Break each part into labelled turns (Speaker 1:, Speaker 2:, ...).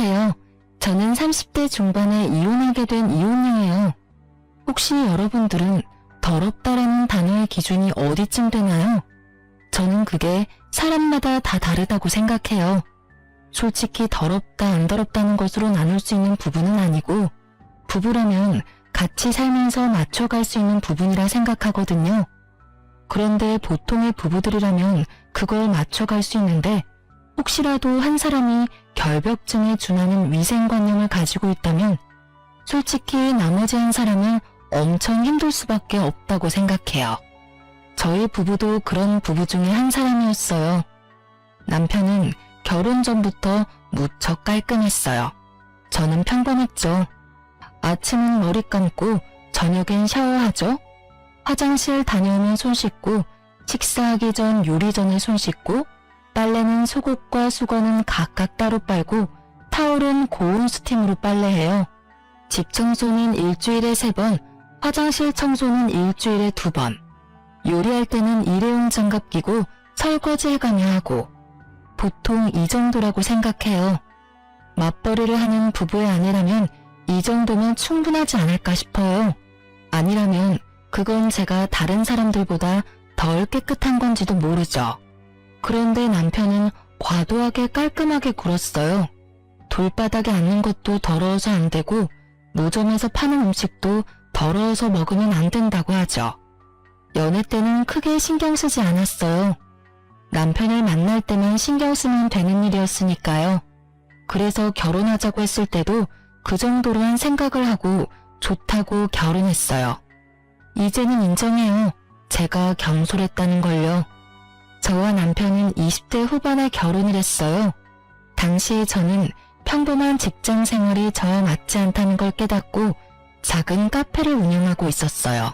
Speaker 1: 안녕하세요. 저는 30대 중반에 이혼하게 된 이혼녀예요. 혹시 여러분들은 더럽다라는 단어의 기준이 어디쯤 되나요? 저는 그게 사람마다 다 다르다고 생각해요. 솔직히 더럽다 안 더럽다는 것으로 나눌 수 있는 부분은 아니고 부부라면 같이 살면서 맞춰갈 수 있는 부분이라 생각하거든요. 그런데 보통의 부부들이라면 그걸 맞춰갈 수 있는데 혹시라도 한 사람이 결벽증에 준하는 위생관념을 가지고 있다면 솔직히 나머지 한 사람은 엄청 힘들 수밖에 없다고 생각해요. 저희 부부도 그런 부부 중에 한 사람이었어요. 남편은 결혼 전부터 무척 깔끔했어요. 저는 평범했죠. 아침은 머리 감고 저녁엔 샤워하죠. 화장실 다녀오면 손 씻고 식사하기 전 요리 전에 손 씻고 빨래는 속옷과 수건은 각각 따로 빨고 타올은 고온 스팀으로 빨래해요. 집 청소는 일주일에 3번, 화장실 청소는 일주일에 2번. 요리할 때는 일회용 장갑 끼고 설거지 해가며 하고 보통 이 정도라고 생각해요. 맞벌이를 하는 부부의 아내라면 이 정도면 충분하지 않을까 싶어요. 아니라면 그건 제가 다른 사람들보다 덜 깨끗한 건지도 모르죠. 그런데 남편은 과도하게 깔끔하게 굴었어요. 돌바닥에 앉는 것도 더러워서 안 되고 노점에서 파는 음식도 더러워서 먹으면 안 된다고 하죠. 연애 때는 크게 신경 쓰지 않았어요. 남편을 만날 때만 신경 쓰면 되는 일이었으니까요. 그래서 결혼하자고 했을 때도 그 정도로만 생각을 하고 좋다고 결혼했어요. 이제는 인정해요. 제가 경솔했다는 걸요. 저와 남편은 20대 후반에 결혼을 했어요. 당시에 저는 평범한 직장 생활이 저와 맞지 않다는 걸 깨닫고 작은 카페를 운영하고 있었어요.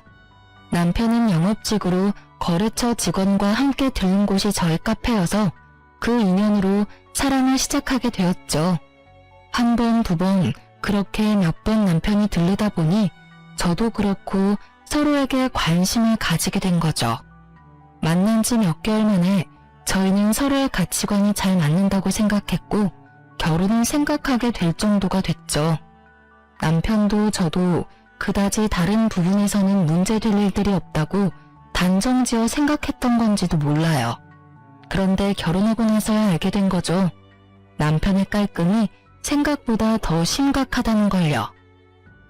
Speaker 1: 남편은 영업직으로 거래처 직원과 함께 들른 곳이 저의 카페여서 그 인연으로 사랑을 시작하게 되었죠. 한 번, 두 번 그렇게 몇 번 남편이 들르다 보니 저도 그렇고 서로에게 관심을 가지게 된 거죠. 만난 지 몇 개월 만에 저희는 서로의 가치관이 잘 맞는다고 생각했고 결혼을 생각하게 될 정도가 됐죠. 남편도 저도 그다지 다른 부분에서는 문제될 일들이 없다고 단정지어 생각했던 건지도 몰라요. 그런데 결혼하고 나서야 알게 된 거죠. 남편의 깔끔이 생각보다 더 심각하다는 걸요.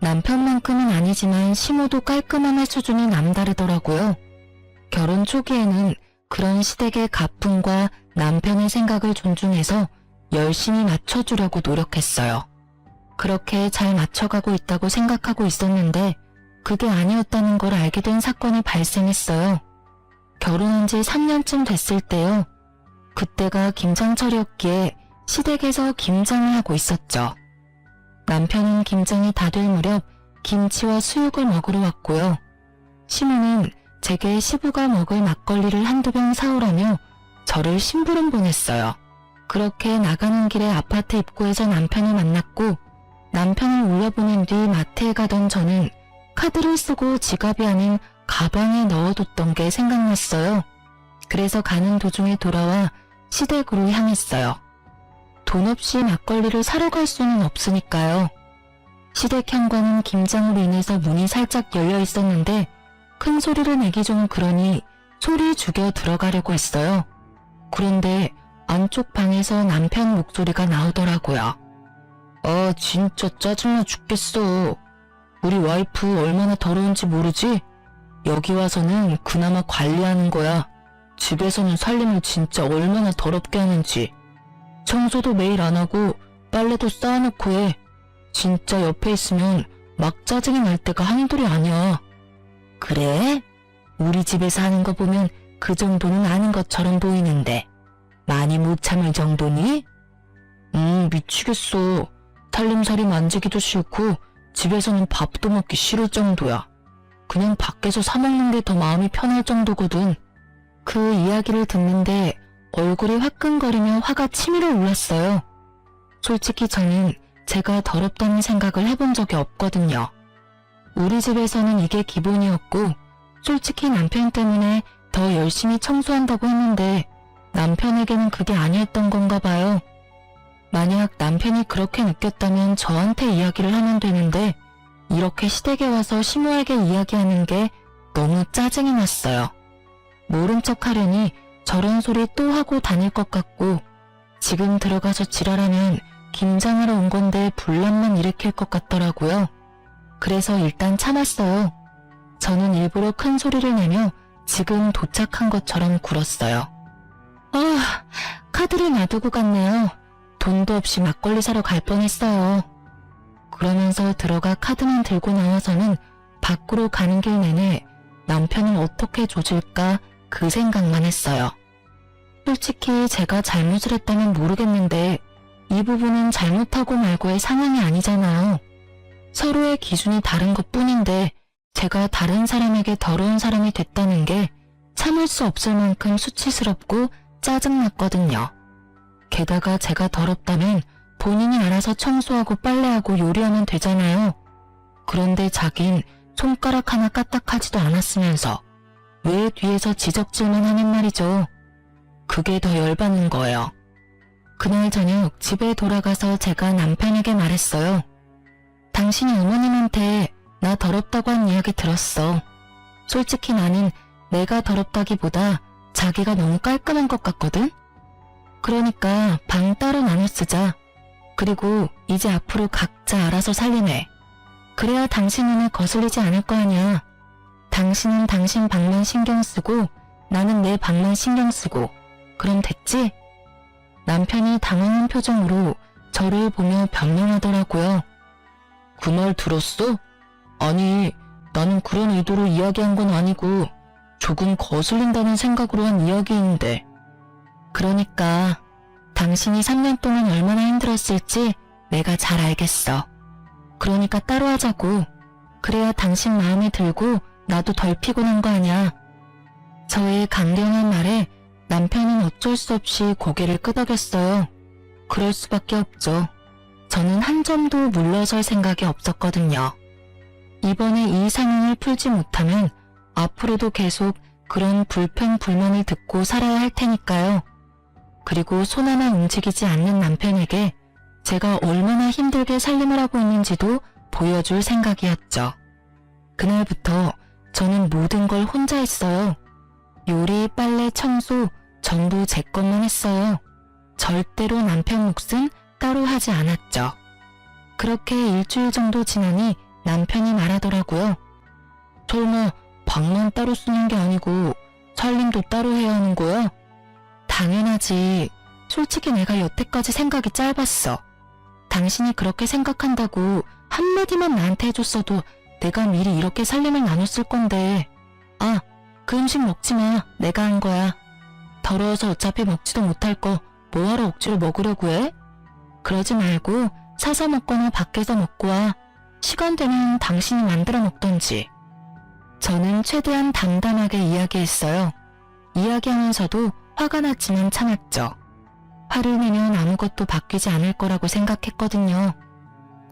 Speaker 1: 남편만큼은 아니지만 심호도 깔끔함의 수준이 남다르더라고요. 결혼 초기에는 그런 시댁의 가풍과 남편의 생각을 존중해서 열심히 맞춰주려고 노력했어요. 그렇게 잘 맞춰가고 있다고 생각하고 있었는데 그게 아니었다는 걸 알게 된 사건이 발생했어요. 결혼한 지 3년쯤 됐을 때요. 그때가 김장철이었기에 시댁에서 김장을 하고 있었죠. 남편은 김장이 다 될 무렵 김치와 수육을 먹으러 왔고요. 시모는 제게 시부가 먹을 막걸리를 한두 병 사오라며 저를 심부름 보냈어요. 그렇게 나가는 길에 아파트 입구에서 남편을 만났고 남편을 울려보낸 뒤 마트에 가던 저는 카드를 쓰고 지갑이 아닌 가방에 넣어뒀던 게 생각났어요. 그래서 가는 도중에 돌아와 시댁으로 향했어요. 돈 없이 막걸리를 사러 갈 수는 없으니까요. 시댁 현관은 김장으로 인해서 문이 살짝 열려 있었는데 큰 소리를 내기 좀 그러니 소리 죽여 들어가려고 했어요. 그런데 안쪽 방에서 남편 목소리가 나오더라고요. 아 진짜 짜증나 죽겠어. 우리 와이프 얼마나 더러운지 모르지? 여기 와서는 그나마 관리하는 거야. 집에서는 살림을 진짜 얼마나 더럽게 하는지. 청소도 매일 안 하고 빨래도 쌓아놓고 해. 진짜 옆에 있으면 막 짜증이 날 때가 한둘이 아니야. 그래? 우리 집에서 하는 거 보면 그 정도는 아닌 것처럼 보이는데 많이 못 참을 정도니? 미치겠어. 살림살이 만지기도 싫고 집에서는 밥도 먹기 싫을 정도야. 그냥 밖에서 사 먹는 게 더 마음이 편할 정도거든. 그 이야기를 듣는데 얼굴이 화끈거리며 화가 치밀어 올랐어요. 솔직히 저는 제가 더럽다는 생각을 해본 적이 없거든요. 우리 집에서는 이게 기본이었고 솔직히 남편 때문에 더 열심히 청소한다고 했는데 남편에게는 그게 아니었던 건가 봐요. 만약 남편이 그렇게 느꼈다면 저한테 이야기를 하면 되는데 이렇게 시댁에 와서 시모에게 이야기하는 게 너무 짜증이 났어요. 모른 척 하려니 저런 소리 또 하고 다닐 것 같고 지금 들어가서 지랄하면 김장하러 온 건데 분란만 일으킬 것 같더라고요. 그래서 일단 참았어요. 저는 일부러 큰 소리를 내며 지금 도착한 것처럼 굴었어요. 카드를 놔두고 갔네요. 돈도 없이 막걸리 사러 갈 뻔했어요. 그러면서 들어가 카드만 들고 나와서는 밖으로 가는 길 내내 남편을 어떻게 조질까 그 생각만 했어요. 솔직히 제가 잘못을 했다면 모르겠는데 이 부분은 잘못하고 말고의 상황이 아니잖아요. 서로의 기준이 다른 것뿐인데 제가 다른 사람에게 더러운 사람이 됐다는 게 참을 수 없을 만큼 수치스럽고 짜증났거든요. 게다가 제가 더럽다면 본인이 알아서 청소하고 빨래하고 요리하면 되잖아요. 그런데 자긴 손가락 하나 까딱하지도 않았으면서 왜 뒤에서 지적질만 하는 말이죠. 그게 더 열받는 거예요. 그날 저녁 집에 돌아가서 제가 남편에게 말했어요. 당신이 어머님한테 나 더럽다고 한 이야기 들었어. 솔직히 나는 내가 더럽다기보다 자기가 너무 깔끔한 것 같거든? 그러니까 방 따로 나눠 쓰자. 그리고 이제 앞으로 각자 알아서 살림해. 그래야 당신 눈에 거슬리지 않을 거 아니야. 당신은 당신 방만 신경 쓰고 나는 내 방만 신경 쓰고 그럼 됐지? 남편이 당황한 표정으로 저를 보며 변명하더라고요. 그 말 들었어? 아니, 나는 그런 의도로 이야기한 건 아니고 조금 거슬린다는 생각으로 한 이야기인데. 그러니까 당신이 3년 동안 얼마나 힘들었을지 내가 잘 알겠어. 그러니까 따로 하자고. 그래야 당신 마음에 들고 나도 덜 피곤한 거 아냐. 저의 강경한 말에 남편은 어쩔 수 없이 고개를 끄덕였어요. 그럴 수밖에 없죠. 저는 한 점도 물러설 생각이 없었거든요. 이번에 이 상황을 풀지 못하면 앞으로도 계속 그런 불평불만을 듣고 살아야 할 테니까요. 그리고 손 하나 움직이지 않는 남편에게 제가 얼마나 힘들게 살림을 하고 있는지도 보여줄 생각이었죠. 그날부터 저는 모든 걸 혼자 했어요. 요리, 빨래, 청소 전부 제 것만 했어요. 절대로 남편 몫은 따로 하지 않았죠. 그렇게 일주일 정도 지나니 남편이 말하더라고요. 설마 방만 따로 쓰는 게 아니고 살림도 따로 해야 하는 거야? 당연하지. 솔직히 내가 여태까지 생각이 짧았어. 당신이 그렇게 생각한다고 한마디만 나한테 해줬어도 내가 미리 이렇게 살림을 나눴을 건데. 아, 그 음식 먹지 마. 내가 한 거야. 더러워서 어차피 먹지도 못할 거 뭐하러 억지로 먹으려고 해? 그러지 말고 사서 먹거나 밖에서 먹고 와. 시간 되면 당신이 만들어 먹던지. 저는 최대한 담담하게 이야기했어요. 이야기하면서도 화가 났지만 참았죠. 화를 내면 아무것도 바뀌지 않을 거라고 생각했거든요.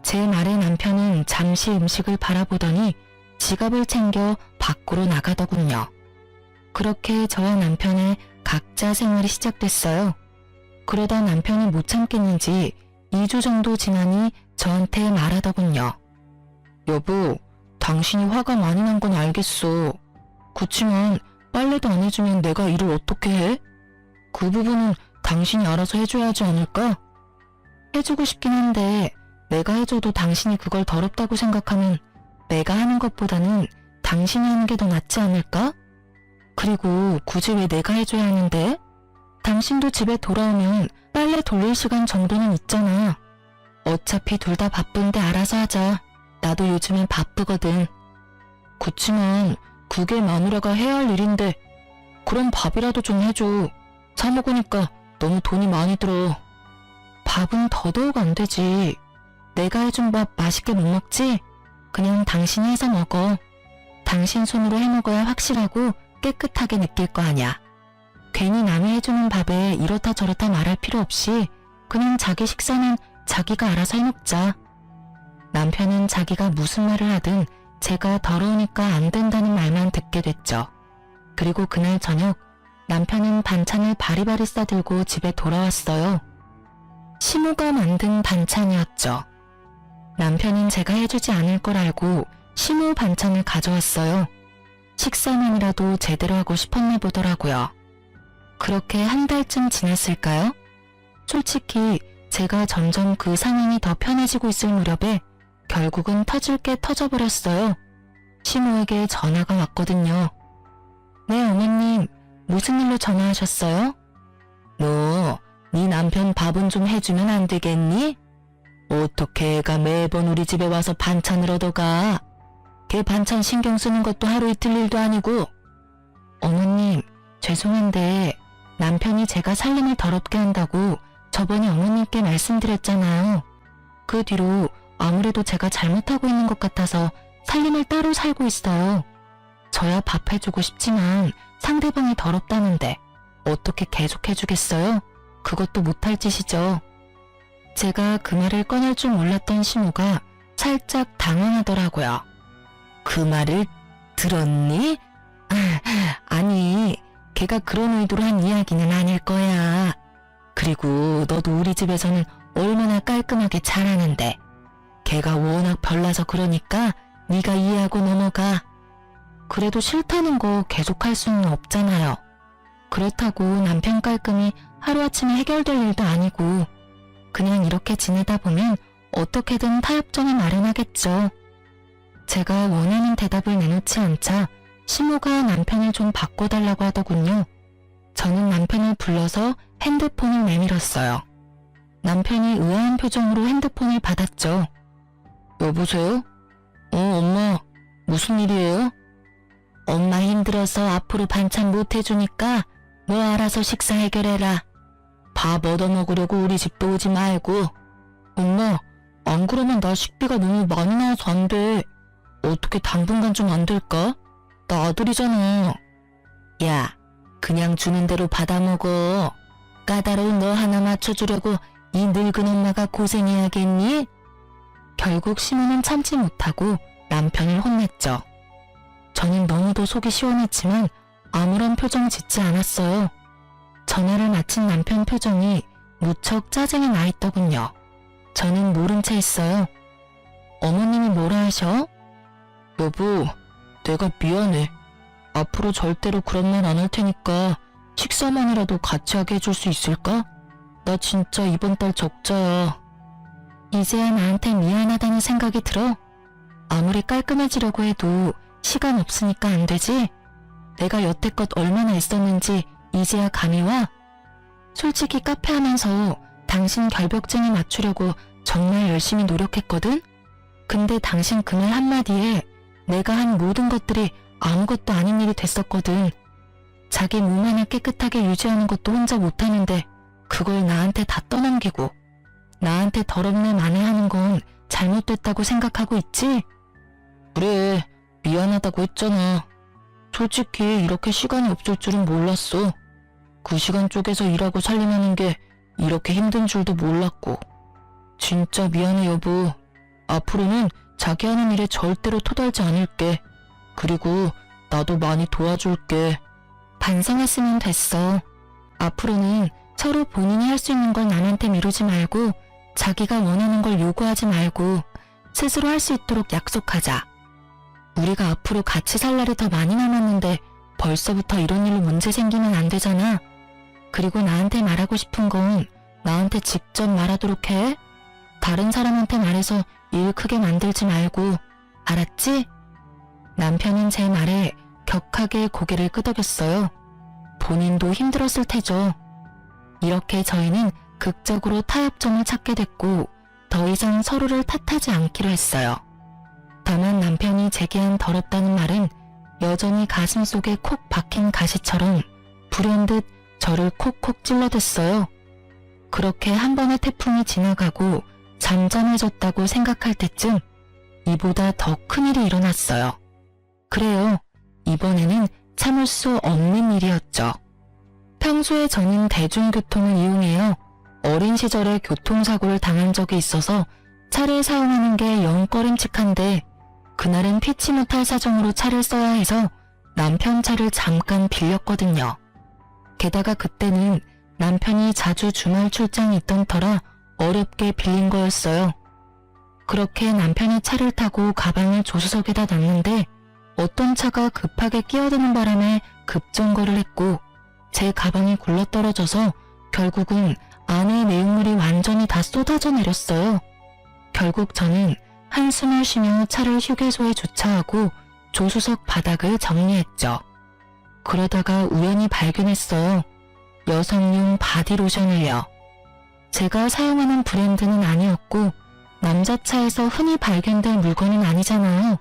Speaker 1: 제 말에 남편은 잠시 음식을 바라보더니 지갑을 챙겨 밖으로 나가더군요. 그렇게 저와 남편의 각자 생활이 시작됐어요. 그러다 남편이 못 참겠는지 2주 정도 지나니 저한테 말하더군요. 여보, 당신이 화가 많이 난 건 알겠어. 그치만 빨래도 안 해주면 내가 일을 어떻게 해? 그 부분은 당신이 알아서 해줘야 하지 않을까? 해주고 싶긴 한데 내가 해줘도 당신이 그걸 더럽다고 생각하면 내가 하는 것보다는 당신이 하는 게 더 낫지 않을까? 그리고 굳이 왜 내가 해줘야 하는데? 당신도 집에 돌아오면 빨래 돌릴 시간 정도는 있잖아. 어차피 둘 다 바쁜데 알아서 하자. 나도 요즘엔 바쁘거든. 그치만 그게 마누라가 해야 할 일인데 그럼 밥이라도 좀 해줘. 사 먹으니까 너무 돈이 많이 들어. 밥은 더더욱 안 되지. 내가 해준 밥 맛있게 못 먹지? 그냥 당신이 해서 먹어. 당신 손으로 해 먹어야 확실하고 깨끗하게 느낄 거 아냐. 괜히 남이 해주는 밥에 이렇다 저렇다 말할 필요 없이 그냥 자기 식사는 자기가 알아서 해먹자. 남편은 자기가 무슨 말을 하든 제가 더러우니까 안 된다는 말만 듣게 됐죠. 그리고 그날 저녁 남편은 반찬을 바리바리 싸들고 집에 돌아왔어요. 시모가 만든 반찬이었죠. 남편은 제가 해주지 않을 걸 알고 시모 반찬을 가져왔어요. 식사만이라도 제대로 하고 싶었나 보더라고요. 그렇게 한 달쯤 지났을까요? 솔직히 제가 점점 그 상황이 더 편해지고 있을 무렵에 결국은 터질 게 터져버렸어요. 시모에게 전화가 왔거든요. 네, 어머님. 무슨 일로 전화하셨어요? 너, 네 남편 밥은 좀 해주면 안 되겠니? 어떻게 애가 매번 우리 집에 와서 반찬을 얻어가? 걔 반찬 신경 쓰는 것도 하루 이틀 일도 아니고. 어머님, 죄송한데 남편이 제가 살림을 더럽게 한다고 저번에 어머님께 말씀드렸잖아요. 그 뒤로 아무래도 제가 잘못하고 있는 것 같아서 살림을 따로 살고 있어요. 저야 밥 해주고 싶지만 상대방이 더럽다는데 어떻게 계속 해주겠어요? 그것도 못할 짓이죠. 제가 그 말을 꺼낼 줄 몰랐던 시모가 살짝 당황하더라고요. 그 말을 들었니? 아니, 걔가 그런 의도로 한 이야기는 아닐 거야. 그리고 너도 우리 집에서는 얼마나 깔끔하게 잘하는데 걔가 워낙 별나서 그러니까 네가 이해하고 넘어가. 그래도 싫다는 거 계속할 수는 없잖아요. 그렇다고 남편 깔끔이 하루아침에 해결될 일도 아니고 그냥 이렇게 지내다 보면 어떻게든 타협점을 마련하겠죠. 제가 원하는 대답을 내놓지 않자 시모가 남편을 좀 바꿔달라고 하더군요. 저는 남편을 불러서 핸드폰을 내밀었어요. 남편이 의아한 표정으로 핸드폰을 받았죠. 여보세요? 엄마, 무슨 일이에요? 엄마 힘들어서 앞으로 반찬 못 해주니까 너 알아서 식사 해결해라. 밥 얻어먹으려고 우리 집도 오지 말고. 엄마, 안 그러면 나 식비가 너무 많이 나와서 안 돼. 어떻게 당분간 좀 안 될까? 나 아들이잖아. 야, 그냥 주는 대로 받아먹어. 까다로운 너 하나 맞춰주려고 이 늙은 엄마가 고생해야겠니? 결국 시모는 참지 못하고 남편을 혼냈죠. 저는 너무도 속이 시원했지만 아무런 표정 짓지 않았어요. 전화를 마친 남편 표정이 무척 짜증이 나 있더군요. 저는 모른 채 있어요. 어머님이 뭐라 하셔? 여보, 내가 미안해. 앞으로 절대로 그런 말 안 할 테니까 식사만이라도 같이 하게 해줄 수 있을까? 나 진짜 이번 달 적자야. 이제야 나한테 미안하다는 생각이 들어? 아무리 깔끔해지려고 해도 시간 없으니까 안 되지? 내가 여태껏 얼마나 애썼는지 이제야 감이 와? 솔직히 카페 하면서 당신 결벽증에 맞추려고 정말 열심히 노력했거든? 근데 당신 그 말 한마디에 내가 한 모든 것들이 아무것도 아닌 일이 됐었거든. 자기 몸 하나 깨끗하게 유지하는 것도 혼자 못하는데 그걸 나한테 다 떠넘기고 나한테 더럽네 만회하는 건 잘못됐다고 생각하고 있지? 그래, 미안하다고 했잖아. 솔직히 이렇게 시간이 없을 줄은 몰랐어. 그 시간 쪼개서 일하고 살림하는 게 이렇게 힘든 줄도 몰랐고. 진짜 미안해 여보. 앞으로는 자기 하는 일에 절대로 토달지 않을게. 그리고 나도 많이 도와줄게. 반성했으면 됐어. 앞으로는 서로 본인이 할 수 있는 걸 남한테 미루지 말고 자기가 원하는 걸 요구하지 말고 스스로 할 수 있도록 약속하자. 우리가 앞으로 같이 살 날이 더 많이 남았는데 벌써부터 이런 일로 문제 생기면 안 되잖아. 그리고 나한테 말하고 싶은 건 나한테 직접 말하도록 해. 다른 사람한테 말해서 일 크게 만들지 말고. 알았지? 남편은 제 말에 격하게 고개를 끄덕였어요. 본인도 힘들었을 테죠. 이렇게 저희는 극적으로 타협점을 찾게 됐고 더 이상 서로를 탓하지 않기로 했어요. 다만 남편이 제기한 더럽다는 말은 여전히 가슴속에 콕 박힌 가시처럼 불현듯 저를 콕콕 찔러댔어요. 그렇게 한 번의 태풍이 지나가고 잠잠해졌다고 생각할 때쯤 이보다 더 큰일이 일어났어요. 그래요. 이번에는 참을 수 없는 일이었죠. 평소에 저는 대중교통을 이용해요. 어린 시절에 교통사고를 당한 적이 있어서 차를 사용하는 게 영 꺼림칙한데 그날은 피치 못할 사정으로 차를 써야 해서 남편 차를 잠깐 빌렸거든요. 게다가 그때는 남편이 자주 주말 출장이 있던 터라 어렵게 빌린 거였어요. 그렇게 남편이 차를 타고 가방을 조수석에다 놨는데 어떤 차가 급하게 끼어드는 바람에 급정거를 했고 제 가방이 굴러떨어져서 결국은 안에 내용물이 완전히 다 쏟아져 내렸어요. 결국 저는 한숨을 쉬며 차를 휴게소에 주차하고 조수석 바닥을 정리했죠. 그러다가 우연히 발견했어요. 여성용 바디로션을요. 제가 사용하는 브랜드는 아니었고 남자 차에서 흔히 발견될 물건은 아니잖아요.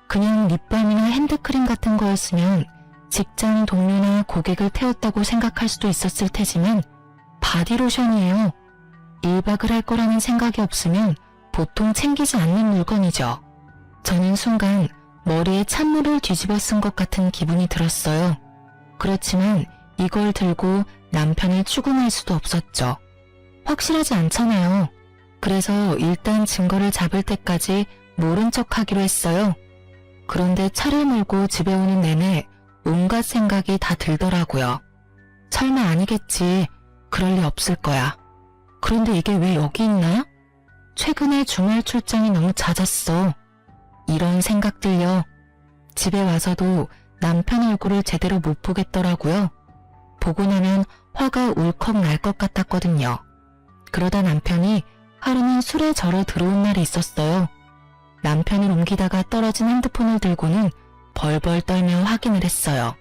Speaker 1: 그냥 립밤이나 핸드크림 같은 거였으면 직장 동료나 고객을 태웠다고 생각할 수도 있었을 테지만 바디로션이에요. 1박을 할 거라는 생각이 없으면 보통 챙기지 않는 물건이죠. 저는 순간 머리에 찬물을 뒤집어 쓴 것 같은 기분이 들었어요. 그렇지만 이걸 들고 남편을 추궁할 수도 없었죠. 확실하지 않잖아요. 그래서 일단 증거를 잡을 때까지 모른 척 하기로 했어요. 그런데 차를 몰고 집에 오는 내내 온갖 생각이 다 들더라고요. 설마 아니겠지. 그럴 리 없을 거야. 그런데 이게 왜 여기 있나? 최근에 주말 출장이 너무 잦았어. 이런 생각들요. 집에 와서도 남편 얼굴을 제대로 못 보겠더라고요. 보고 나면 화가 울컥 날 것 같았거든요. 그러다 남편이 하루는 술에 절어 들어온 날이 있었어요. 남편을 옮기다가 떨어진 핸드폰을 들고는 벌벌 떨며 확인을 했어요.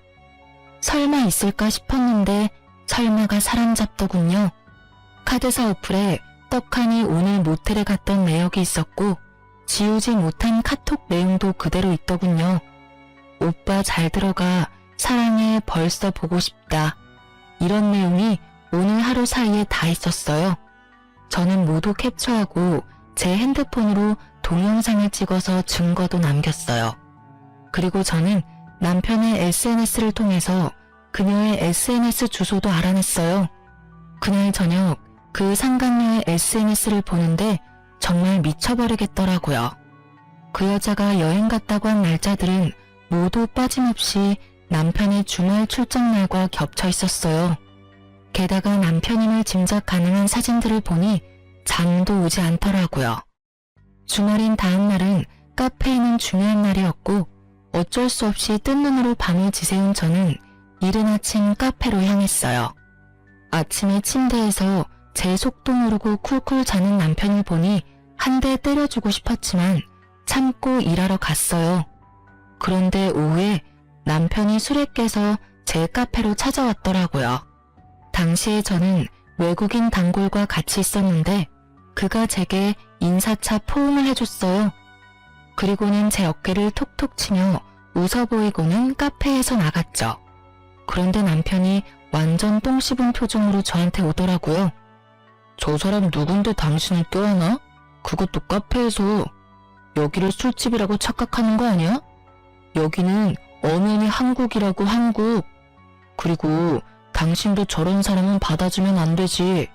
Speaker 1: 설마 있을까 싶었는데 설마가 사람잡더군요. 카드사 어플에 떡하니 오늘 모텔에 갔던 내역이 있었고 지우지 못한 카톡 내용도 그대로 있더군요. 오빠 잘 들어가, 사랑해, 벌써 보고 싶다. 이런 내용이 오늘 하루 사이에 다 있었어요. 저는 모두 캡처하고 제 핸드폰으로 동영상을 찍어서 증거도 남겼어요. 그리고 저는 남편의 SNS를 통해서 그녀의 SNS 주소도 알아냈어요. 그날 저녁 그 상간녀의 SNS를 보는데 정말 미쳐버리겠더라고요. 그 여자가 여행 갔다고 한 날짜들은 모두 빠짐없이 남편의 주말 출장 날과 겹쳐 있었어요. 게다가 남편임을 짐작 가능한 사진들을 보니 잠도 오지 않더라고요. 주말인 다음 날은 카페에는 중요한 날이었고 어쩔 수 없이 뜬 눈으로 밤을 지새운 저는 이른 아침 카페로 향했어요. 아침에 침대에서 제 속도 모르고 쿨쿨 자는 남편을 보니 한 대 때려주고 싶었지만 참고 일하러 갔어요. 그런데 오후에 남편이 술에 깨서 제 카페로 찾아왔더라고요. 당시에 저는 외국인 단골과 같이 있었는데 그가 제게 인사차 포옹을 해줬어요. 그리고는 제 어깨를 톡톡 치며 웃어 보이고는 카페에서 나갔죠. 그런데 남편이 완전 똥 씹은 표정으로 저한테 오더라고요. 저 사람 누군데 당신을 껴안아? 그것도 카페에서. 여기를 술집이라고 착각하는 거 아니야? 여기는 엄연히 한국이라고, 한국. 그리고 당신도 저런 사람은 받아주면 안 되지.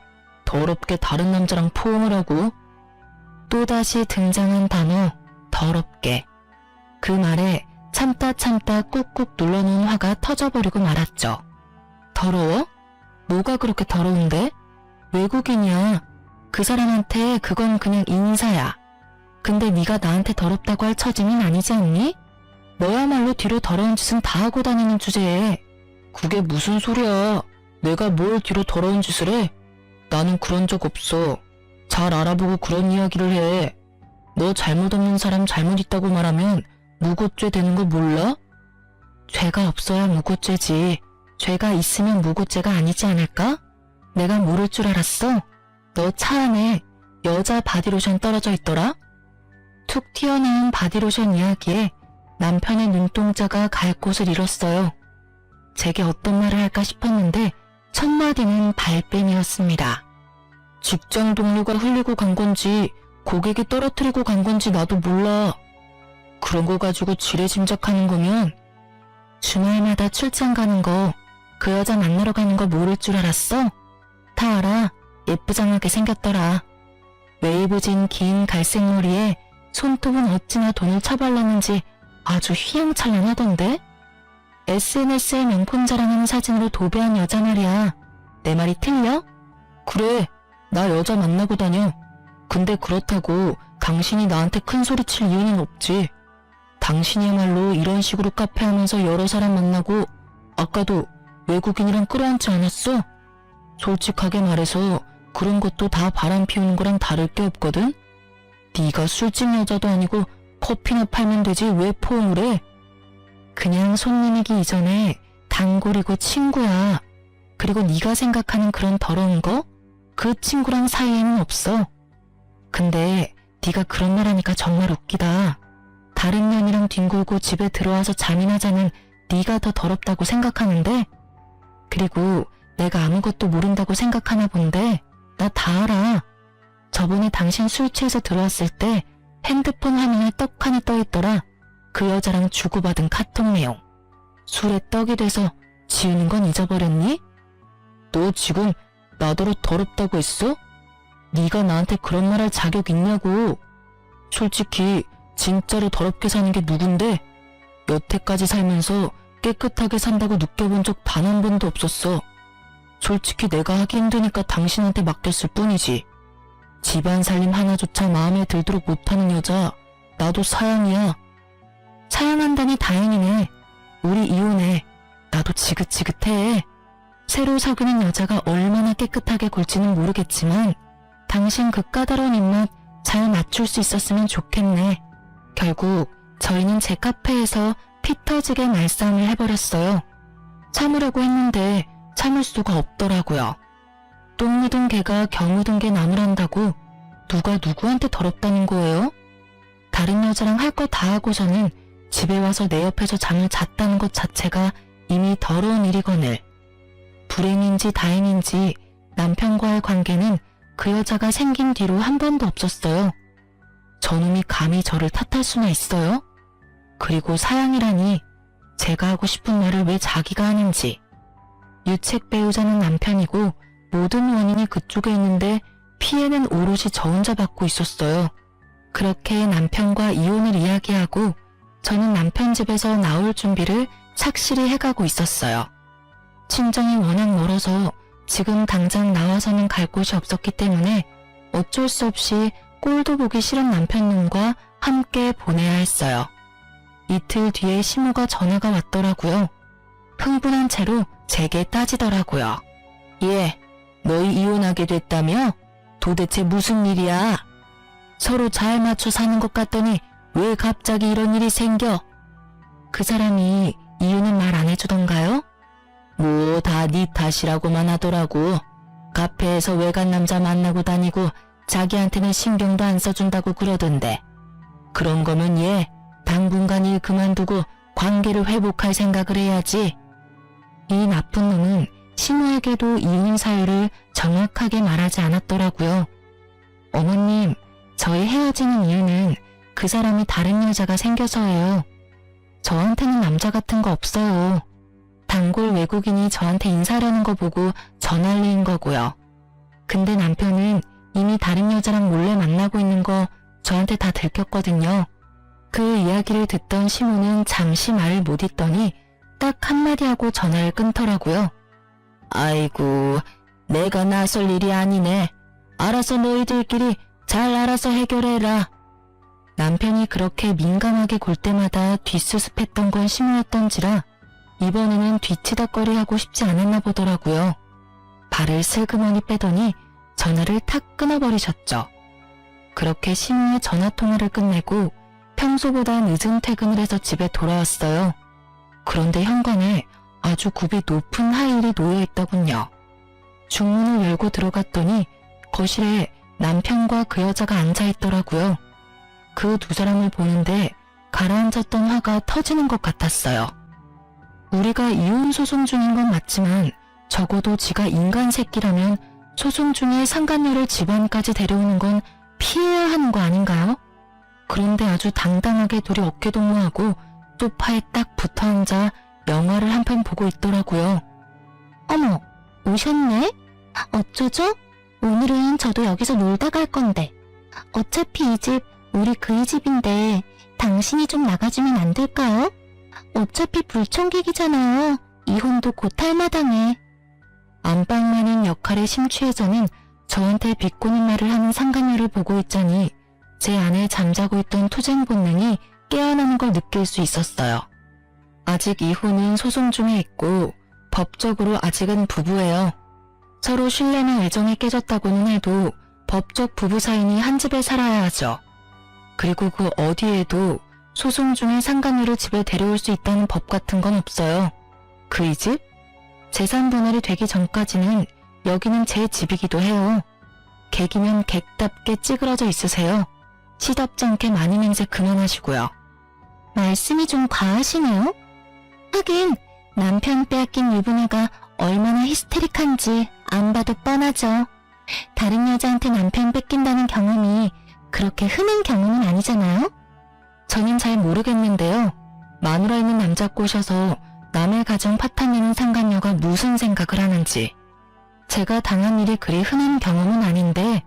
Speaker 1: 더럽게 다른 남자랑 포옹을 하고. 또다시 등장한 단어, 더럽게. 그 말에 참다 꾹꾹 눌러놓은 화가 터져버리고 말았죠. 더러워? 뭐가 그렇게 더러운데? 외국인이야. 그 사람한테 그건 그냥 인사야. 근데 네가 나한테 더럽다고 할 처지는 아니지 않니? 너야말로 뒤로 더러운 짓은 다 하고 다니는 주제에. 그게 무슨 소리야. 내가 뭘 뒤로 더러운 짓을 해? 나는 그런 적 없어. 잘 알아보고 그런 이야기를 해. 너 잘못 없는 사람 잘못 있다고 말하면 무고죄 되는 거 몰라? 죄가 없어야 무고죄지. 죄가 있으면 무고죄가 아니지 않을까? 내가 모를 줄 알았어? 너 차 안에 여자 바디로션 떨어져 있더라? 툭 튀어나온 바디로션 이야기에 남편의 눈동자가 갈 곳을 잃었어요. 제게 어떤 말을 할까 싶었는데 첫 마디는 발뺌이었습니다. 직장 동료가 흘리고 간 건지 고객이 떨어뜨리고 간 건지 나도 몰라. 그런 거 가지고 지레 짐작하는 거면 주말마다 출장 가는 거, 그 여자 만나러 가는 거 모를 줄 알았어? 다 알아. 예쁘장하게 생겼더라. 웨이브진 긴 갈색 머리에 손톱은 어찌나 돈을 처발랐는지 아주 휘황찬란하던데? SNS에 명품 자랑하는 사진으로 도배한 여자 말이야. 내 말이 틀려? 그래. 나 여자 만나고 다녀. 근데 그렇다고 당신이 나한테 큰 소리 칠 이유는 없지. 당신이야말로 이런 식으로 카페 하면서 여러 사람 만나고 아까도 외국인이랑 끌어안지 않았어? 솔직하게 말해서 그런 것도 다 바람 피우는 거랑 다를 게 없거든? 네가 술집 여자도 아니고 커피나 팔면 되지 왜 포옹을 해? 그냥 손님이기 이전에 단골이고 친구야. 그리고 네가 생각하는 그런 더러운 거? 그 친구랑 사이에는 없어. 근데 네가 그런 말 하니까 정말 웃기다. 다른 년이랑 뒹굴고 집에 들어와서 잠이나 자는 네가 더 더럽다고 생각하는데? 그리고 내가 아무것도 모른다고 생각하나 본데 나 다 알아. 저번에 당신 술 취해서 들어왔을 때 핸드폰 화면에 떡 하나 떠있더라. 그 여자랑 주고받은 카톡 내용. 술에 떡이 돼서 지우는 건 잊어버렸니? 너 지금 나더러 더럽다고 했어? 네가 나한테 그런 말 할 자격 있냐고. 솔직히 진짜로 더럽게 사는 게 누군데? 여태까지 살면서 깨끗하게 산다고 느껴본 적 단 한 번도 없었어. 솔직히 내가 하기 힘드니까 당신한테 맡겼을 뿐이지. 집안 살림 하나조차 마음에 들도록 못하는 여자, 나도 사양이야. 사양한다니 다행이네. 우리 이혼해. 나도 지긋지긋해. 새로 사귀는 여자가 얼마나 깨끗하게 굴지는 모르겠지만 당신 그 까다로운 입맛 잘 맞출 수 있었으면 좋겠네. 결국 저희는 제 카페에서 피 터지게 말싸움을 해버렸어요. 참으려고 했는데 참을 수가 없더라고요. 똥 묻은 개가 겨 묻은 개 나무란다고 누가 누구한테 더럽다는 거예요? 다른 여자랑 할 거 다 하고서는 집에 와서 내 옆에서 잠을 잤다는 것 자체가 이미 더러운 일이거늘. 불행인지 다행인지 남편과의 관계는 그 여자가 생긴 뒤로 한 번도 없었어요. 저놈이 감히 저를 탓할 수나 있어요? 그리고 사양이라니 제가 하고 싶은 말을 왜 자기가 하는지. 유책 배우자는 남편이고 모든 원인이 그쪽에 있는데 피해는 오롯이 저 혼자 받고 있었어요. 그렇게 남편과 이혼을 이야기하고 저는 남편 집에서 나올 준비를 착실히 해가고 있었어요. 친정이 워낙 멀어서 지금 당장 나와서는 갈 곳이 없었기 때문에 어쩔 수 없이 꼴도 보기 싫은 남편놈과 함께 보내야 했어요. 이틀 뒤에 시모가 전화가 왔더라고요. 흥분한 채로 제게 따지더라고요. 예, 너희 이혼하게 됐다며? 도대체 무슨 일이야? 서로 잘 맞춰 사는 것 같더니 왜 갑자기 이런 일이 생겨? 그 사람이 이유는 말 안 해주던가요? 뭐 다 네 탓이라고만 하더라고. 카페에서 외간 남자 만나고 다니고 자기한테는 신경도 안 써준다고 그러던데. 그런 거면 얘 당분간 일 그만두고 관계를 회복할 생각을 해야지. 이 나쁜 놈은 시모에게도 이혼 사유를 정확하게 말하지 않았더라고요. 어머님, 저희 헤어지는 이유는 그 사람이 다른 여자가 생겨서예요. 저한테는 남자 같은 거 없어요. 단골 외국인이 저한테 인사하려는 거 보고 전화를린 거고요. 근데 남편은 이미 다른 여자랑 몰래 만나고 있는 거 저한테 다 들켰거든요. 그 이야기를 듣던 시모는 잠시 말을 못 잇더니 딱 한마디 하고 전화를 끊더라고요. 아이고, 내가 나설 일이 아니네. 알아서 너희들끼리 잘 알아서 해결해라. 남편이 그렇게 민감하게 굴 때마다 뒷수습했던 건 시모였던지라 이번에는 뒤치다꺼리하고 싶지 않았나 보더라고요. 발을 슬그머니 빼더니 전화를 탁 끊어버리셨죠. 그렇게 시모의 전화통화를 끝내고 평소보다 늦은 퇴근을 해서 집에 돌아왔어요. 그런데 현관에 아주 굽이 높은 하일이 놓여있더군요. 중문을 열고 들어갔더니 거실에 남편과 그 여자가 앉아있더라고요. 그 두 사람을 보는데 가라앉았던 화가 터지는 것 같았어요. 우리가 이혼 소송 중인 건 맞지만 적어도 지가 인간 새끼라면 소송 중에 상간녀를 집안까지 데려오는 건 피해야 하는 거 아닌가요? 그런데 아주 당당하게 둘이 어깨동무하고 소파에 딱 붙어앉아 영화를 한 편 보고 있더라고요. 어머, 오셨네? 어쩌죠? 오늘은 저도 여기서 놀다 갈 건데. 어차피 이 집 우리 그이 집인데 당신이 좀 나가주면 안 될까요? 어차피 불청객이잖아요. 이혼도 곧 할 마당에. 안방마는 역할에 심취해서는 저한테 비꼬는 말을 하는 상간녀를 보고 있자니 제 안에 잠자고 있던 투쟁 본능이 깨어나는 걸 느낄 수 있었어요. 아직 이혼은 소송 중에 있고 법적으로 아직은 부부예요. 서로 신뢰나 애정이 깨졌다고는 해도 법적 부부 사이니 한 집에 살아야 하죠. 그리고 그 어디에도 소송 중에 상간녀를 집에 데려올 수 있다는 법 같은 건 없어요. 그이 집? 재산 분할이 되기 전까지는 여기는 제 집이기도 해요. 객이면 객답게 찌그러져 있으세요. 시답지 않게 많이 냄새 그만하시고요. 말씀이 좀 과하시네요. 하긴 남편 빼앗긴 유부녀가 얼마나 히스테릭한지 안 봐도 뻔하죠. 다른 여자한테 남편 뺏긴다는 경험이 그렇게 흔한 경험은 아니잖아요. 저는 잘 모르겠는데요. 마누라 있는 남자 꼬셔서 남의 가정 파탄내는 상간녀가 무슨 생각을 하는지. 제가 당한 일이 그리 흔한 경험은 아닌데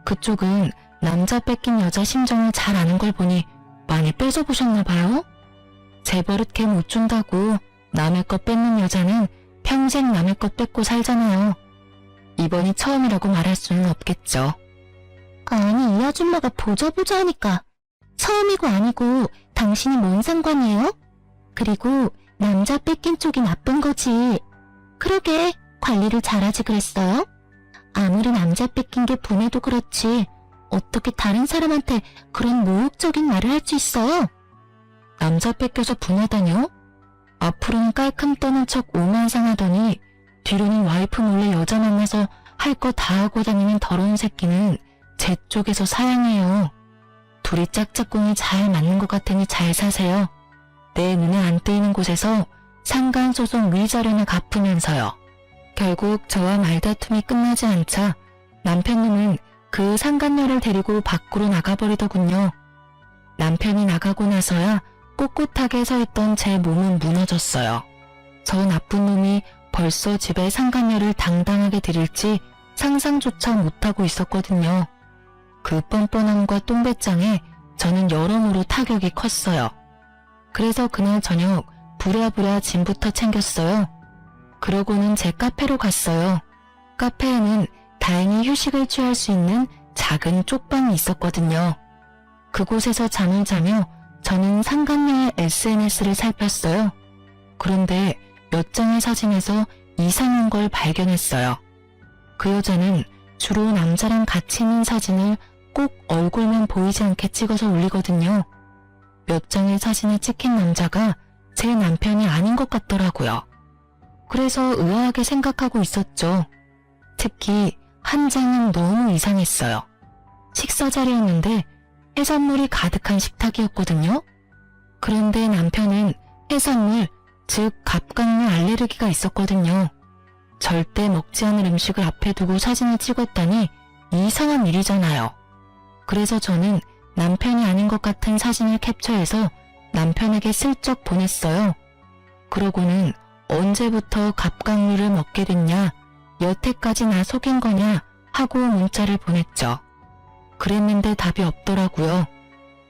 Speaker 1: 그쪽은 남자 뺏긴 여자 심정을 잘 아는 걸 보니 많이 뺏어보셨나 봐요. 제 버릇 걔 못 준다고 남의 것 뺏는 여자는 평생 남의 것 뺏고 살잖아요. 이번이 처음이라고 말할 수는 없겠죠. 아니 이 아줌마가 보자 하니까 처음이고 아니고 당신이 뭔 상관이에요? 그리고 남자 뺏긴 쪽이 나쁜 거지. 그러게 관리를 잘하지 그랬어요? 아무리 남자 뺏긴 게 분해도 그렇지 어떻게 다른 사람한테 그런 모욕적인 말을 할 수 있어요? 남자 뺏겨서 분하다뇨? 앞으로는 깔끔 떠는 척 오만상하더니 뒤로는 와이프 몰래 여자 만나서 할 거 다 하고 다니는 더러운 새끼는 제 쪽에서 사양해요. 둘이 짝짝꿍이 잘 맞는 것 같으니 잘 사세요. 내 눈에 안 띄는 곳에서 상간소송 위자료나 갚으면서요. 결국 저와 말다툼이 끝나지 않자 남편님은 그 상간녀를 데리고 밖으로 나가버리더군요. 남편이 나가고 나서야 꼿꼿하게 서 있던 제 몸은 무너졌어요. 저 나쁜 놈이 벌써 집에 상간녀를 당당하게 들일지 상상조차 못하고 있었거든요. 그 뻔뻔함과 똥배짱에 저는 여러모로 타격이 컸어요. 그래서 그날 저녁 부랴부랴 짐부터 챙겼어요. 그러고는 제 카페로 갔어요. 카페에는 다행히 휴식을 취할 수 있는 작은 쪽방이 있었거든요. 그곳에서 잠을 자며 저는 상간녀의 SNS를 살폈어요. 그런데 몇 장의 사진에서 이상한 걸 발견했어요. 그 여자는 주로 남자랑 같이 있는 사진을 꼭 얼굴만 보이지 않게 찍어서 올리거든요. 몇 장의 사진을 찍힌 남자가 제 남편이 아닌 것 같더라고요. 그래서 의아하게 생각하고 있었죠. 특히 한 장은 너무 이상했어요. 식사 자리였는데 해산물이 가득한 식탁이었거든요. 그런데 남편은 해산물, 즉 갑각류 알레르기가 있었거든요. 절대 먹지 않을 음식을 앞에 두고 사진을 찍었다니 이상한 일이잖아요. 그래서 저는 남편이 아닌 것 같은 사진을 캡처해서 남편에게 슬쩍 보냈어요. 그러고는 언제부터 갑각류를 먹게 됐냐, 여태까지 나 속인 거냐 하고 문자를 보냈죠. 그랬는데 답이 없더라고요.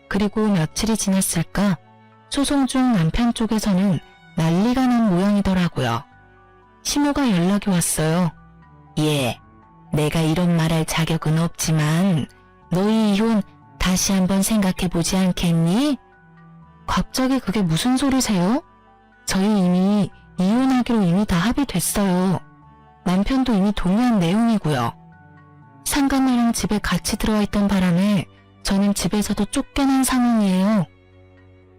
Speaker 1: 그리고 며칠이 지났을까 소송 중 남편 쪽에서는 난리가 난 모양이더라고요. 시모가 연락이 왔어요. 예, 내가 이런 말할 자격은 없지만 너희 이혼 다시 한번 생각해보지 않겠니? 갑자기 그게 무슨 소리세요? 저희 이미 이혼하기로 이미 다 합의됐어요. 남편도 이미 동의한 내용이고요. 상간녀랑 집에 같이 들어와 있던 바람에 저는 집에서도 쫓겨난 상황이에요.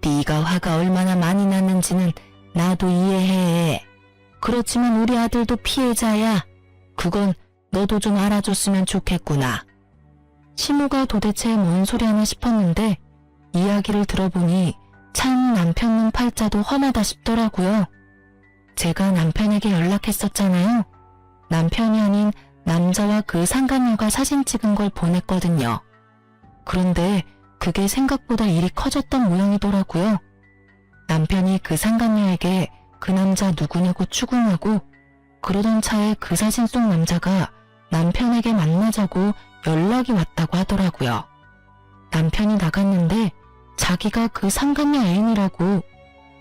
Speaker 1: 네가 화가 얼마나 많이 났는지는 나도 이해해. 그렇지만 우리 아들도 피해자야. 그건 너도 좀 알아줬으면 좋겠구나. 시모가 도대체 뭔 소리 하나 싶었는데 이야기를 들어보니 참 남편 눈 팔자도 험하다 싶더라고요. 제가 남편에게 연락했었잖아요. 남편이 아닌 남자와 그 상간녀가 사진 찍은 걸 보냈거든요. 그런데 그게 생각보다 일이 커졌던 모양이더라고요. 남편이 그 상간녀에게 그 남자 누구냐고 추궁하고 그러던 차에 그 사진 속 남자가 남편에게 만나자고 연락이 왔다고 하더라고요. 남편이 나갔는데 자기가 그 상간녀 애인이라고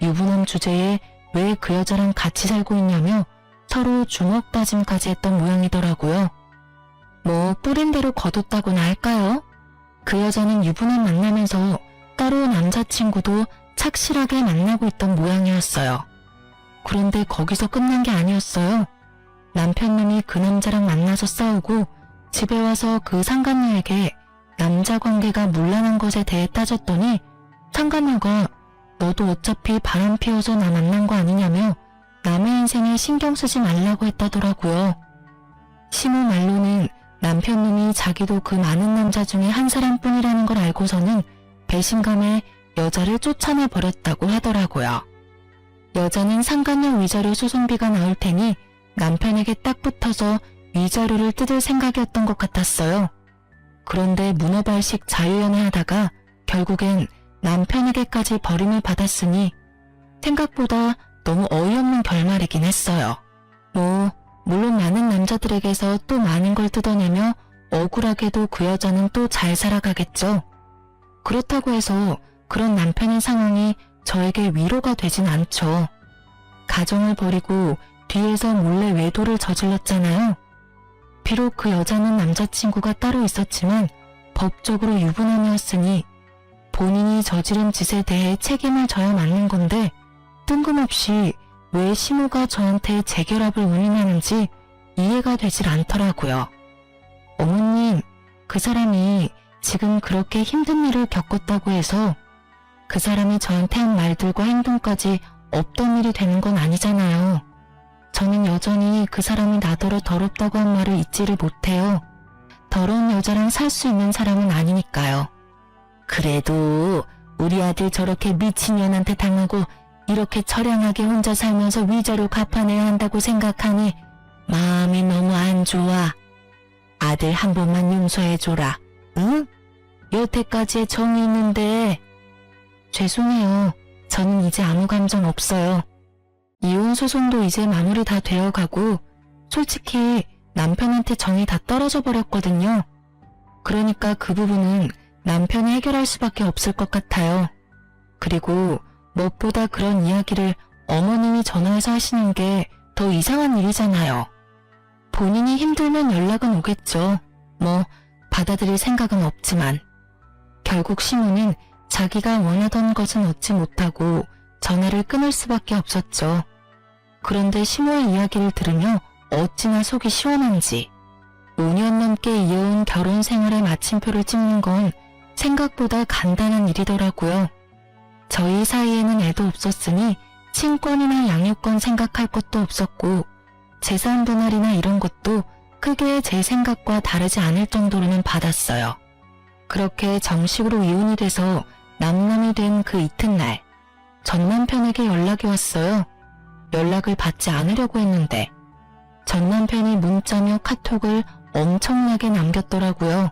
Speaker 1: 유부남 주제에 왜 그 여자랑 같이 살고 있냐며 서로 주먹 다짐까지 했던 모양이더라고요. 뭐 뿌린 대로 거뒀다고나 할까요? 그 여자는 유부남 만나면서 따로 남자친구도 착실하게 만나고 있던 모양이었어요. 그런데 거기서 끝난 게 아니었어요. 남편놈이 그 남자랑 만나서 싸우고 집에 와서 그 상간녀에게 남자 관계가 문란한 것에 대해 따졌더니 상간녀가 너도 어차피 바람 피워서 나 만난 거 아니냐며 남의 인생에 신경 쓰지 말라고 했다더라고요. 시모 말로는 남편놈이 자기도 그 많은 남자 중에 한 사람뿐이라는 걸 알고서는 배신감에 여자를 쫓아내 버렸다고 하더라고요. 여자는 상간녀 위자료 소송비가 나올 테니 남편에게 딱 붙어서 위자료를 뜯을 생각이었던 것 같았어요. 그런데 문어발식 자유연애하다가 결국엔 남편에게까지 버림을 받았으니 생각보다 너무 어이없는 결말이긴 했어요. 물론 많은 남자들에게서 또 많은 걸 뜯어내며 억울하게도 그 여자는 또 잘 살아가겠죠. 그렇다고 해서 그런 남편의 상황이 저에게 위로가 되진 않죠. 가정을 버리고 뒤에서 몰래 외도를 저질렀잖아요. 비록 그 여자는 남자친구가 따로 있었지만 법적으로 유부남이었으니 본인이 저지른 짓에 대해 책임을 져야 맞는 건데 뜬금없이 왜 시모가 저한테 재결합을 운운하는지 이해가 되질 않더라고요. 어머님, 그 사람이 지금 그렇게 힘든 일을 겪었다고 해서 그 사람이 저한테 한 말들과 행동까지 없던 일이 되는 건 아니잖아요. 저는 여전히 그 사람이 나더러 더럽다고 한 말을 잊지를 못해요. 더러운 여자랑 살 수 있는 사람은 아니니까요. 그래도 우리 아들 저렇게 미친년한테 당하고 이렇게 처량하게 혼자 살면서 위자료 갚아내야 한다고 생각하니 마음이 너무 안 좋아. 아들 한 번만 용서해줘라. 응? 여태까지의 정이 있는데. 죄송해요. 저는 이제 아무 감정 없어요. 이혼 소송도 이제 마무리 다 되어가고 솔직히 남편한테 정이 다 떨어져 버렸거든요. 그러니까 그 부분은 남편이 해결할 수밖에 없을 것 같아요. 그리고 무엇보다 그런 이야기를 어머님이 전화해서 하시는 게 더 이상한 일이잖아요. 본인이 힘들면 연락은 오겠죠. 받아들일 생각은 없지만. 결국 시모는 자기가 원하던 것은 얻지 못하고 전화를 끊을 수밖에 없었죠. 그런데 시모의 이야기를 들으며 어찌나 속이 시원한지. 5년 넘게 이어온 결혼 생활의 마침표를 찍는 건 생각보다 간단한 일이더라고요. 저희 사이에는 애도 없었으니 친권이나 양육권 생각할 것도 없었고 재산 분할이나 이런 것도 크게 제 생각과 다르지 않을 정도로는 받았어요. 그렇게 정식으로 이혼이 돼서 남남이 된 그 이튿날 전 남편에게 연락이 왔어요. 연락을 받지 않으려고 했는데 전 남편이 문자며 카톡을 엄청나게 남겼더라고요.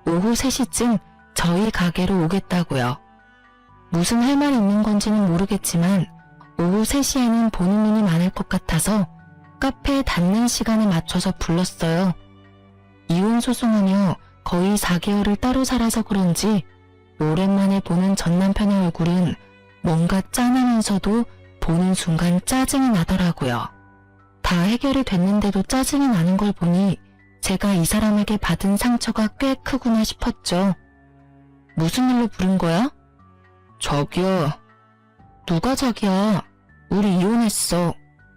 Speaker 1: 오후 3시쯤 저희 가게로 오겠다고요. 무슨 할 말이 있는 건지는 모르겠지만 오후 3시에는 보는 눈이 많을 것 같아서 카페 닫는 시간에 맞춰서 불렀어요. 이혼 소송하며 거의 4개월을 따로 살아서 그런지 오랜만에 보는 전 남편의 얼굴은 뭔가 짠하면서도 보는 순간 짜증이 나더라고요. 다 해결이 됐는데도 짜증이 나는 걸 보니 제가 이 사람에게 받은 상처가 꽤 크구나 싶었죠. 무슨 일로 부른 거야? 저기요. 누가 자기야? 우리 이혼했어.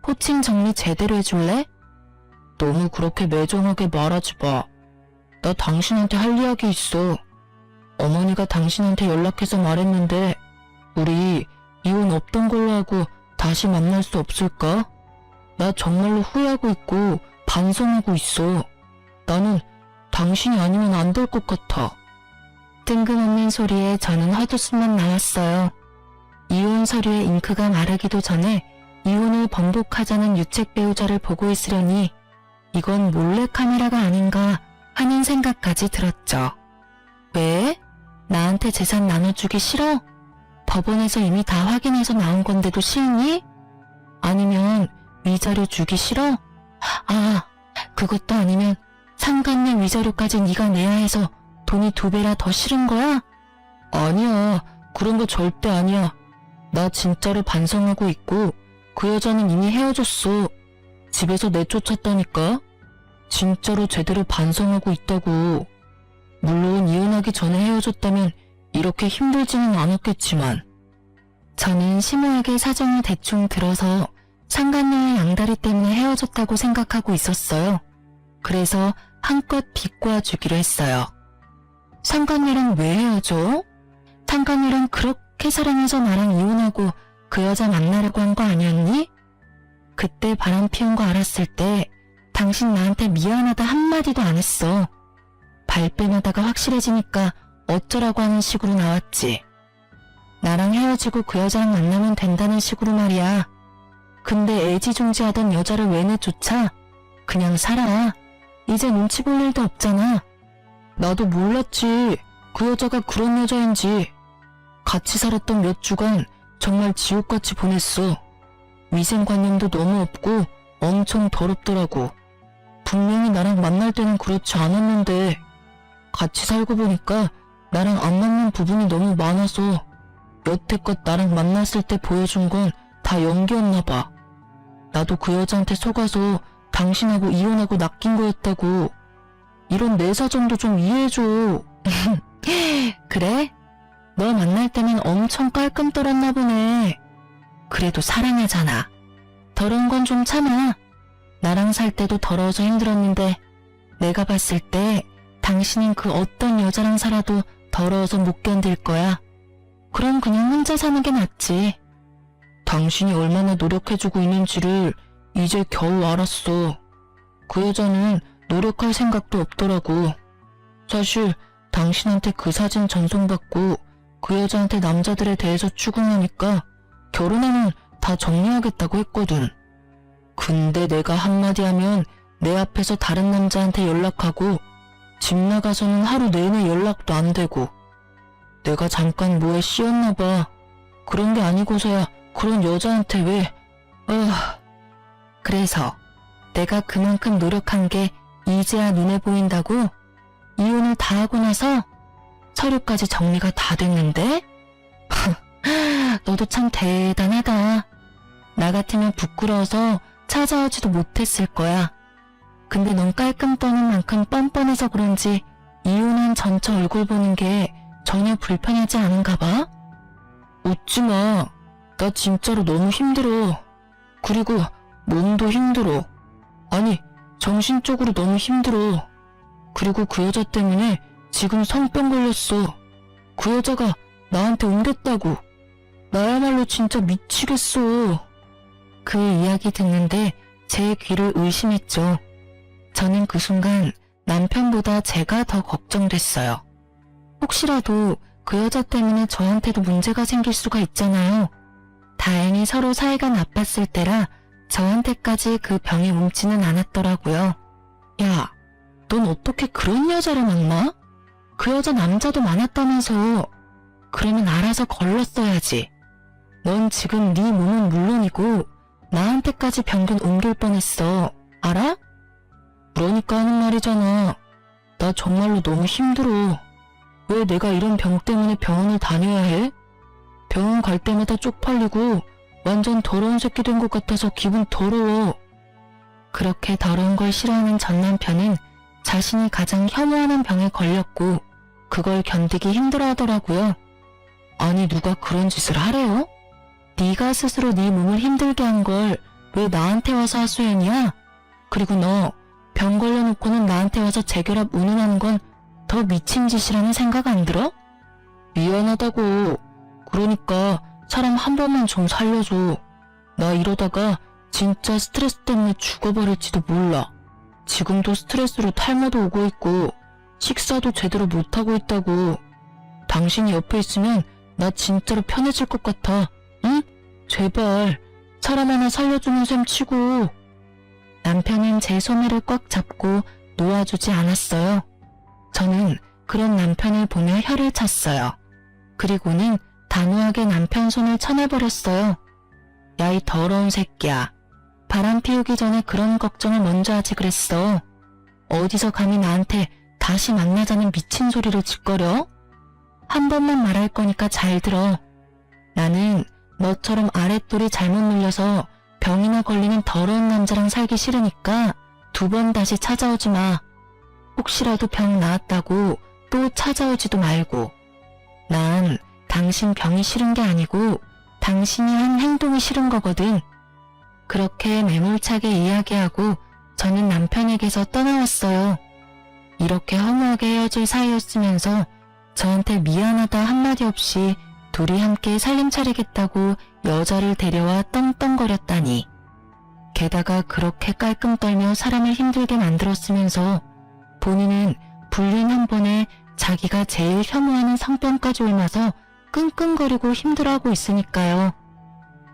Speaker 1: 호칭 정리 제대로 해줄래? 너무 그렇게 매정하게 말하지 마. 나 당신한테 할 이야기 있어. 어머니가 당신한테 연락해서 말했는데 우리 이혼 없던 걸로 하고 다시 만날 수 없을까? 나 정말로 후회하고 있고 반성하고 있어. 나는 당신이 아니면 안 될 것 같아. 뜬금없는 소리에 저는 헛웃음만 나왔어요. 이혼 서류에 잉크가 마르기도 전에 이혼을 번복하자는 유책 배우자를 보고 있으려니 이건 몰래카메라가 아닌가 하는 생각까지 들었죠. 왜? 나한테 재산 나눠주기 싫어? 법원에서 이미 다 확인해서 나온 건데도 싫니? 아니면 위자료 주기 싫어? 그것도 아니면 상간녀 위자료까지 네가 내야 해서 돈이 2배라 더 싫은 거야? 아니야, 그런 거 절대 아니야. 나 진짜로 반성하고 있고 그 여자는 이미 헤어졌어. 집에서 내쫓았다니까. 진짜로 제대로 반성하고 있다고. 물론 이혼하기 전에 헤어졌다면 이렇게 힘들지는 않았겠지만. 저는 심오하게 사정을 대충 들어서 상간녀의 양다리 때문에 헤어졌다고 생각하고 있었어요. 그래서 한껏 비꼬아주기로 했어요. 상간녀랑 왜 헤어져? 상간녀랑 그렇게 사랑해서 나랑 이혼하고 그 여자 만나려고 한 거 아니었니? 그때 바람 피운 거 알았을 때 당신 나한테 미안하다 한마디도 안 했어. 발뺌하다가 확실해지니까 어쩌라고 하는 식으로 나왔지. 나랑 헤어지고 그 여자랑 만나면 된다는 식으로 말이야. 근데 애지중지하던 여자를 왜 내쫓아? 그냥 살아. 이제 눈치 볼 일도 없잖아. 나도 몰랐지. 그 여자가 그런 여자인지. 같이 살았던 몇 주간 정말 지옥같이 보냈어. 위생관념도 너무 없고 엄청 더럽더라고. 분명히 나랑 만날 때는 그렇지 않았는데 같이 살고 보니까 나랑 안 맞는 부분이 너무 많아서 여태껏 나랑 만났을 때 보여준 건 다 연기였나 봐. 나도 그 여자한테 속아서 당신하고 이혼하고 낚인 거였다고. 이런 내 사정도 좀 이해해줘. 그래? 너 만날 때는 엄청 깔끔 떨었나 보네. 그래도 사랑하잖아. 더러운 건 좀 참아. 나랑 살 때도 더러워서 힘들었는데 내가 봤을 때 당신은 그 어떤 여자랑 살아도 더러워서 못 견딜 거야. 그럼 그냥 혼자 사는 게 낫지. 당신이 얼마나 노력해주고 있는지를 이제 겨우 알았어. 그 여자는 노력할 생각도 없더라고. 사실 당신한테 그 사진 전송받고 그 여자한테 남자들에 대해서 추궁하니까 결혼하면 다 정리하겠다고 했거든. 근데 내가 한마디 하면 내 앞에서 다른 남자한테 연락하고 집 나가서는 하루 내내 연락도 안 되고. 내가 잠깐 뭐에 씌었나 봐. 그런 게 아니고서야 그런 여자한테 왜... 그래서 내가 그만큼 노력한 게 이제야 눈에 보인다고? 이혼을 다 하고 나서 서류까지 정리가 다 됐는데? 너도 참 대단하다. 나 같으면 부끄러워서 찾아오지도 못했을 거야. 근데 넌 깔끔 떠는 만큼 뻔뻔해서 그런지 이혼한 전처 얼굴 보는 게 전혀 불편하지 않은가 봐? 웃지 마. 나 진짜로 너무 힘들어. 그리고 몸도 힘들어. 아니, 정신적으로 너무 힘들어. 그리고 그 여자 때문에 지금 성병 걸렸어. 그 여자가 나한테 옮겼다고. 나야말로 진짜 미치겠어. 그 이야기 듣는데 제 귀를 의심했죠. 저는 그 순간 남편보다 제가 더 걱정됐어요. 혹시라도 그 여자 때문에 저한테도 문제가 생길 수가 있잖아요. 다행히 서로 사이가 나빴을 때라 저한테까지 그 병이 옮지는 않았더라고요. 야, 넌 어떻게 그런 여자를 만나? 그 여자 남자도 많았다면서. 그러면 알아서 걸렀어야지. 넌 지금 네 몸은 물론이고 나한테까지 병균 옮길 뻔했어. 알아? 그러니까 하는 말이잖아. 나 정말로 너무 힘들어. 왜 내가 이런 병 때문에 병원을 다녀야 해? 병원 갈 때마다 쪽팔리고 완전 더러운 새끼 된 것 같아서 기분 더러워. 그렇게 더러운 걸 싫어하는 전 남편은 자신이 가장 혐오하는 병에 걸렸고 그걸 견디기 힘들어하더라고요. 아니 누가 그런 짓을 하래요? 네가 스스로 네 몸을 힘들게 한 걸 왜 나한테 와서 하소연이야? 그리고 너 병 걸려놓고는 나한테 와서 재결합 운운하는 건 더 미친 짓이라는 생각 안 들어? 미안하다고. 그러니까 사람 한 번만 좀 살려줘. 나 이러다가 진짜 스트레스 때문에 죽어버릴지도 몰라. 지금도 스트레스로 탈모도 오고 있고 식사도 제대로 못하고 있다고. 당신이 옆에 있으면 나 진짜로 편해질 것 같아. 응? 제발 사람 하나 살려주는 셈 치고. 남편은 제 소매를 꽉 잡고 놓아주지 않았어요. 저는 그런 남편을 보며 혀를 찼어요. 그리고는 단호하게 남편 손을 쳐내버렸어요. 야, 이 더러운 새끼야. 바람 피우기 전에 그런 걱정을 먼저 하지 그랬어. 어디서 감히 나한테 다시 만나자는 미친 소리를 짓거려? 한 번만 말할 거니까 잘 들어. 나는 너처럼 아랫돌이 잘못 눌려서 병이나 걸리는 더러운 남자랑 살기 싫으니까 2번 다시 찾아오지 마. 혹시라도 병 나았다고 또 찾아오지도 말고. 난 당신 병이 싫은 게 아니고 당신이 한 행동이 싫은 거거든. 그렇게 매몰차게 이야기하고 저는 남편에게서 떠나왔어요. 이렇게 허무하게 헤어질 사이였으면서 저한테 미안하다 한마디 없이 둘이 함께 살림 차리겠다고 여자를 데려와 떵떵거렸다니. 게다가 그렇게 깔끔 떨며 사람을 힘들게 만들었으면서 본인은 불륜 한 번에 자기가 제일 혐오하는 성병까지 옮아서 끙끙거리고 힘들어하고 있으니까요.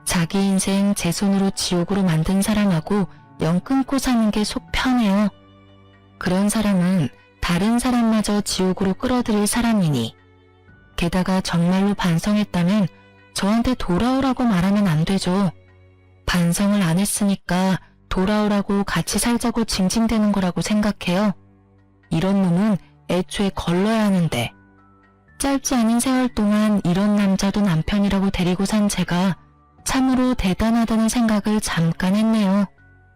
Speaker 1: 자기 인생 제 손으로 지옥으로 만든 사람하고 영 끊고 사는 게 속 편해요. 그런 사람은 다른 사람마저 지옥으로 끌어들일 사람이니. 게다가 정말로 반성했다면 저한테 돌아오라고 말하면 안 되죠. 반성을 안 했으니까 돌아오라고 같이 살자고 징징대는 거라고 생각해요. 이런 놈은 애초에 걸러야 하는데. 짧지 않은 세월 동안 이런 남자도 남편이라고 데리고 산 제가 참으로 대단하다는 생각을 잠깐 했네요.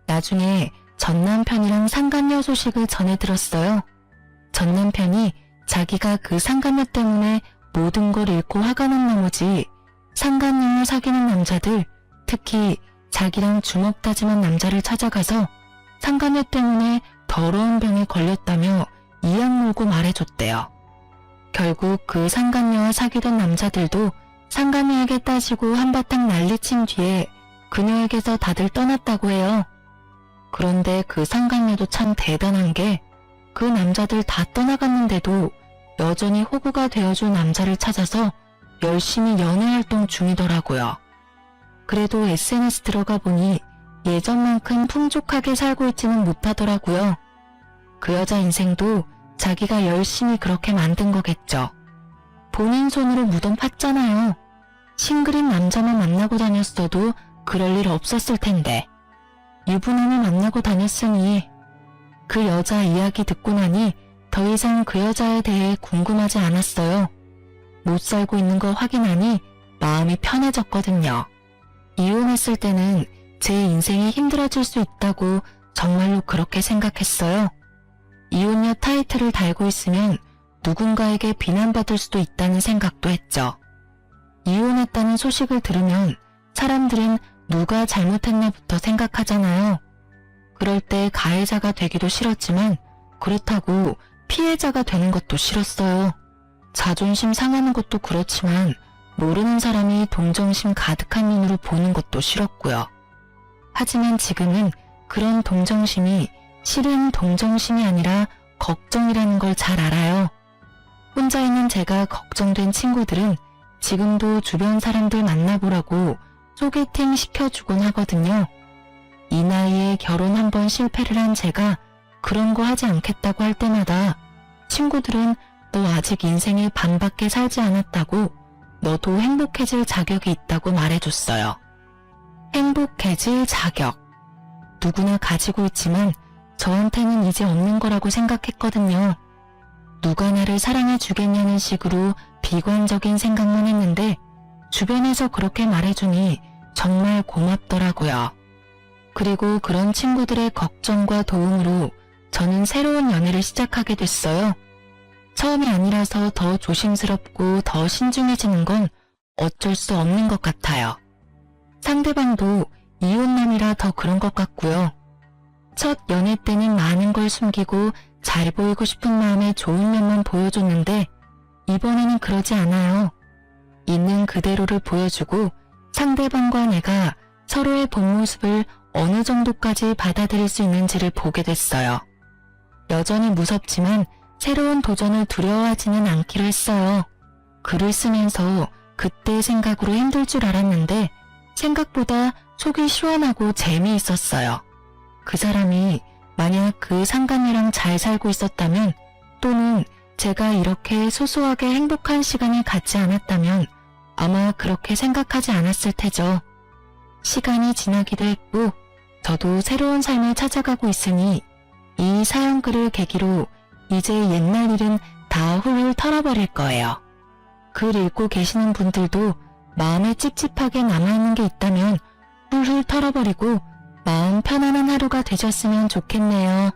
Speaker 1: 나중에 전 남편이랑 상간녀 소식을 전해 들었어요. 전 남편이 자기가 그 상간녀 때문에 모든 걸 잃고 화가 난 나머지 상간녀를 사귀는 남자들, 특히 자기랑 주먹 다짐한 남자를 찾아가서 상간녀 때문에 더러운 병에 걸렸다며 이악 물고 말해줬대요. 결국 그 상간녀와 사귀던 남자들도 상간녀에게 따지고 한바탕 난리친 뒤에 그녀에게서 다들 떠났다고 해요. 그런데 그 상간녀도 참 대단한 게 그 남자들 다 떠나갔는데도 여전히 호구가 되어줄 남자를 찾아서 열심히 연애활동 중이더라고요. 그래도 SNS 들어가 보니 예전만큼 풍족하게 살고 있지는 못하더라고요. 그 여자 인생도 자기가 열심히 그렇게 만든 거겠죠. 본인 손으로 무덤 팠잖아요. 싱글인 남자만 만나고 다녔어도 그럴 일 없었을 텐데. 유부남을 만나고 다녔으니 그 여자 이야기 듣고 나니 더 이상 그 여자에 대해 궁금하지 않았어요. 못 살고 있는 거 확인하니 마음이 편해졌거든요. 이혼했을 때는 제 인생이 힘들어질 수 있다고 정말로 그렇게 생각했어요. 이혼녀 타이틀을 달고 있으면 누군가에게 비난받을 수도 있다는 생각도 했죠. 이혼했다는 소식을 들으면 사람들은 누가 잘못했나부터 생각하잖아요. 그럴 때 가해자가 되기도 싫었지만 그렇다고 피해자가 되는 것도 싫었어요. 자존심 상하는 것도 그렇지만 모르는 사람이 동정심 가득한 눈으로 보는 것도 싫었고요. 하지만 지금은 그런 동정심이 실은 동정심이 아니라 걱정이라는 걸 잘 알아요. 혼자 있는 제가 걱정된 친구들은 지금도 주변 사람들 만나보라고 소개팅 시켜주곤 하거든요. 이 나이에 결혼 한 번 실패를 한 제가 그런 거 하지 않겠다고 할 때마다 친구들은 너 아직 인생의 반밖에 살지 않았다고 너도 행복해질 자격이 있다고 말해줬어요. 행복해질 자격. 누구나 가지고 있지만 저한테는 이제 없는 거라고 생각했거든요. 누가 나를 사랑해 주겠냐는 식으로 비관적인 생각만 했는데 주변에서 그렇게 말해주니 정말 고맙더라고요. 그리고 그런 친구들의 걱정과 도움으로 저는 새로운 연애를 시작하게 됐어요. 처음이 아니라서 더 조심스럽고 더 신중해지는 건 어쩔 수 없는 것 같아요. 상대방도 이혼남이라 더 그런 것 같고요. 첫 연애 때는 많은 걸 숨기고 잘 보이고 싶은 마음에 좋은 면만 보여줬는데 이번에는 그러지 않아요. 있는 그대로를 보여주고 상대방과 내가 서로의 본 모습을 어느 정도까지 받아들일 수 있는지를 보게 됐어요. 여전히 무섭지만 새로운 도전을 두려워하지는 않기로 했어요. 글을 쓰면서 그때 생각으로 힘들 줄 알았는데 생각보다 속이 시원하고 재미있었어요. 그 사람이 만약 그 상간녀랑 잘 살고 있었다면 또는 제가 이렇게 소소하게 행복한 시간을 갖지 않았다면 아마 그렇게 생각하지 않았을 테죠. 시간이 지나기도 했고 저도 새로운 삶을 찾아가고 있으니 이 사연글을 계기로 이제 옛날 일은 다 훌훌 털어버릴 거예요. 글 읽고 계시는 분들도 마음에 찝찝하게 남아있는 게 있다면 훌훌 털어버리고 마음 편안한 하루가 되셨으면 좋겠네요.